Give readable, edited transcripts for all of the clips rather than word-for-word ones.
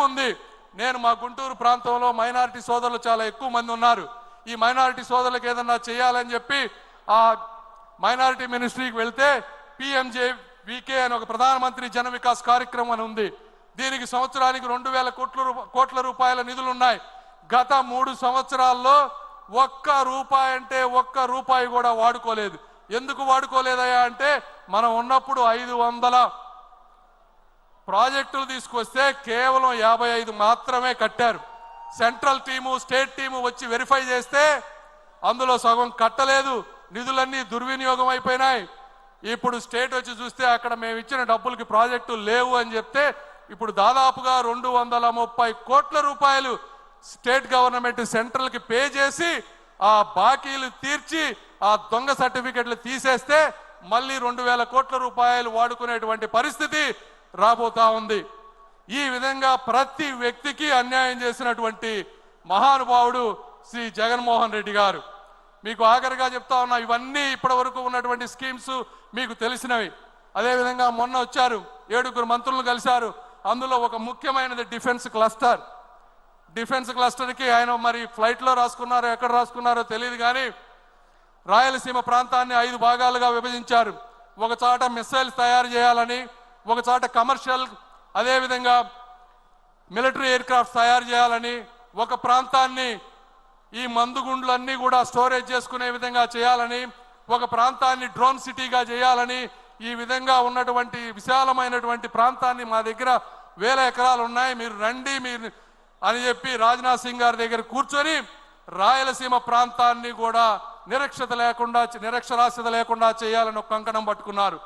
ఉంది. నేను మా గుంటూరు ప్రాంతంలో మైనారిటీ సోదరులు చాలా ఎక్కువ మంది ఉన్నారు. ఈ మైనారిటీ సోదరులకు ఏదన్నా చేయాలని చెప్పి ఆ మైనారిటీ మినిస్ట్రీకి వెళ్తే PMJVK అని ఒక ప్రధానమంత్రి జన వికాస్ కార్యక్రమం అని ఉంది. దీనికి సంవత్సరానికి 2000 కోట్ల రూపాయల నిధులు ఉన్నాయి. గత 3 సంవత్సరాల్లో ఒక్క రూపాయి కూడా వాడుకోలేదు. ఎందుకు వాడుకోలేదయా అంటే మనం ఉన్నప్పుడు 500 ప్రాజెక్టులు తీసుకొస్తే కేవలం 55 మాత్రమే కట్టారు. సెంట్రల్ టీము స్టేట్ టీము వచ్చి వెరిఫై చేస్తే అందులో సగం కట్టలేదు. నిధులన్నీ దుర్వినియోగం అయిపోయినాయి. ఇప్పుడు స్టేట్ వచ్చి చూస్తే అక్కడ మేము ఇచ్చిన డబ్బులకి ప్రాజెక్టులు లేవు అని చెప్తే ఇప్పుడు దాదాపుగా 230 కోట్ల రూపాయలు స్టేట్ గవర్నమెంట్ సెంట్రల్కి పే చేసి ఆ బాకీలు తీర్చి ఆ దొంగ సర్టిఫికెట్లు తీసేస్తే మళ్ళీ 2000 కోట్ల రూపాయలు వాడుకునేటువంటి పరిస్థితి రాబోతా ఉంది. ఈ విధంగా ప్రతి వ్యక్తికి అన్యాయం చేసినటువంటి మహానుభావుడు శ్రీ జగన్మోహన్ రెడ్డి గారు. మీకు ఆఖరిగా చెప్తా ఉన్నా, ఇవన్నీ ఇప్పటి వరకు ఉన్నటువంటి స్కీమ్స్ మీకు తెలిసినవి. అదేవిధంగా మొన్న వచ్చారు 7 మంత్రులను కలిశారు. అందులో ఒక ముఖ్యమైనది డిఫెన్స్ క్లస్టర్. డిఫెన్స్ క్లస్టర్కి ఆయన మరి ఫ్లైట్లో రాసుకున్నారో ఎక్కడ రాసుకున్నారో తెలియదు, కానీ రాయలసీమ ప్రాంతాన్ని 5 భాగాలుగా విభజించారు. ఒక చోట మిసైల్స్ తయారు చేయాలని, ఒక చోట కమర్షియల్ అదేవిధంగా మిలిటరీ ఎయిర్ క్రాఫ్ట్ తయారు చేయాలని, ఒక ప్రాంతాన్ని ఈ మందుగుండ్లన్నీ కూడా స్టోరేజ్ చేసుకునే విధంగా చేయాలని, ఒక ప్రాంతాన్ని డ్రోన్ సిటీగా చేయాలని, ఈ విధంగా ఉన్నటువంటి విశాలమైనటువంటి ప్రాంతాన్ని మా దగ్గర 1000 ఎకరాలు ఉన్నాయి, మీరు రండి మీరు అని చెప్పి రాజ్నాథ్ సింగ్ గారి దగ్గర కూర్చొని రాయలసీమ ప్రాంతాన్ని కూడా నిరక్షరాస్యత లేకుండా చేయాలని ఒక కంకణం పట్టుకున్నారు.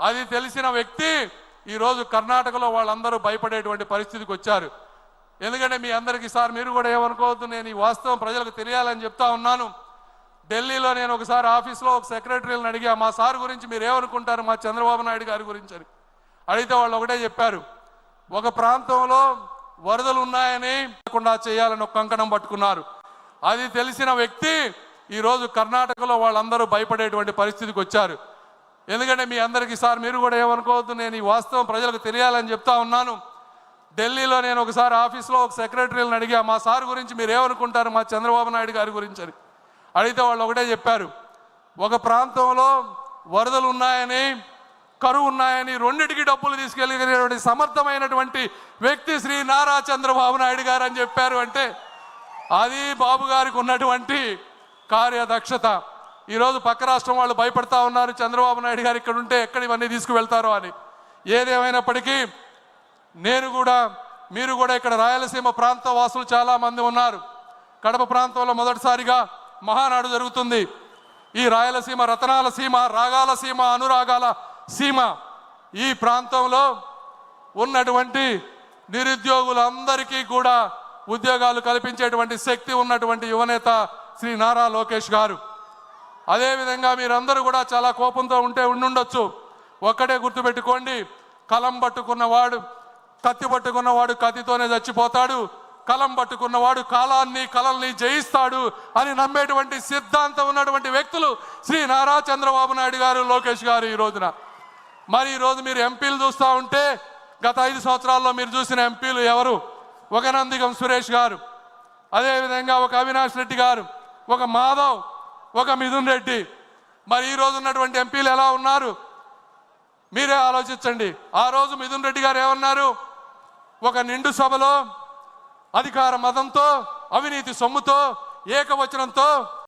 అది తెలిసిన వ్యక్తి ఈరోజు కర్ణాటకలో వాళ్ళందరూ భయపడేటువంటి పరిస్థితికి వచ్చారు. ఎందుకంటే మీ అందరికీ సార్ మీరు కూడా ఏమనుకోవద్దు, నేను ఈ వాస్తవం ప్రజలకు తెలియాలని చెప్తా ఉన్నాను. ఢిల్లీలో నేను ఒకసారి ఆఫీస్లో ఒక సెక్రటరీలను అడిగా, మా సార్ గురించి మీరు ఏమనుకుంటారు మా చంద్రబాబు నాయుడు గారి గురించి అని అడిగితే వాళ్ళు ఒకటే చెప్పారు, ఒక ప్రాంతంలో వరదలు ఉన్నాయని లేకుండా చేయాలని ఒక కంకణం పట్టుకున్నారు. అది తెలిసిన వ్యక్తి ఈరోజు కర్ణాటకలో వాళ్ళందరూ భయపడేటువంటి పరిస్థితికి వచ్చారు. ఎందుకంటే మీ అందరికీ సార్ మీరు కూడా ఏమనుకోవద్దు, నేను ఈ వాస్తవం ప్రజలకు తెలియాలని చెప్తా ఉన్నాను. ఢిల్లీలో నేను ఒకసారి ఆఫీస్లో ఒక సెక్రటరీలను అడిగా, మా సార్ గురించి మీరు ఏమనుకుంటారు మా చంద్రబాబు నాయుడు గారి గురించి అని అడిగితే వాళ్ళు ఒకటే చెప్పారు, ఒక ప్రాంతంలో వరదలు ఉన్నాయని కరువు ఉన్నాయని రెండిటికి డబ్బులు తీసుకెళ్ళినటువంటి సమర్థమైనటువంటి వ్యక్తి శ్రీ నారా చంద్రబాబు నాయుడు గారు అని చెప్పారు. అంటే అది బాబు గారికి ఉన్నటువంటి కార్యదక్షత. ఈరోజు పక్క రాష్ట్రం వాళ్ళు భయపడతా ఉన్నారు, చంద్రబాబు నాయుడు గారు ఇక్కడ ఉంటే ఎక్కడ ఇవన్నీ తీసుకువెళ్తారో అని. ఏదేమైనప్పటికీ నేను కూడా మీరు కూడా ఇక్కడ రాయలసీమ ప్రాంత వాసులు చాలామంది ఉన్నారు. కడప ప్రాంతంలో మొదటిసారిగా మహానాడు జరుగుతుంది. ఈ రాయలసీమ రతనాల సీమ, రాగాల సీమ, అనురాగాల సీమ. ఈ ప్రాంతంలో ఉన్నటువంటి నిరుద్యోగులందరికీ కూడా ఉద్యోగాలు కల్పించేటువంటి శక్తి ఉన్నటువంటి యువనేత శ్రీ నారా లోకేష్ గారు. అదేవిధంగా మీరందరూ కూడా చాలా కోపంతో ఉండుండొచ్చు. ఒక్కటే గుర్తుపెట్టుకోండి, కలం పట్టుకున్నవాడు కత్తి పట్టుకున్నవాడు కత్తితోనే చచ్చిపోతాడు, కలం పట్టుకున్నవాడు కలల్ని జయిస్తాడు అని నమ్మేటువంటి సిద్ధాంతం ఉన్నటువంటి వ్యక్తులు శ్రీ నారా చంద్రబాబు నాయుడు గారు, లోకేష్ గారు. ఈ రోజున మరి ఈరోజు మీరు ఎంపీలు చూస్తూ ఉంటే గత 5 సంవత్సరాల్లో మీరు చూసిన ఎంపీలు ఎవరు? ఒక నందిగం సురేష్ గారు, అదేవిధంగా ఒక అవినాష్ రెడ్డి గారు, ఒక మాధవ్, ఒక మిథున్ రెడ్డి. మరి ఈ రోజు ఉన్నటువంటి ఎంపీలు ఎలా ఉన్నారు మీరే ఆలోచించండి. ఆ రోజు మిథున్ రెడ్డి గారు ఏమన్నారు? ఒక నిండు సభలో అధికార మదంతో, అవినీతి సొమ్ముతో, ఏకవచనంతో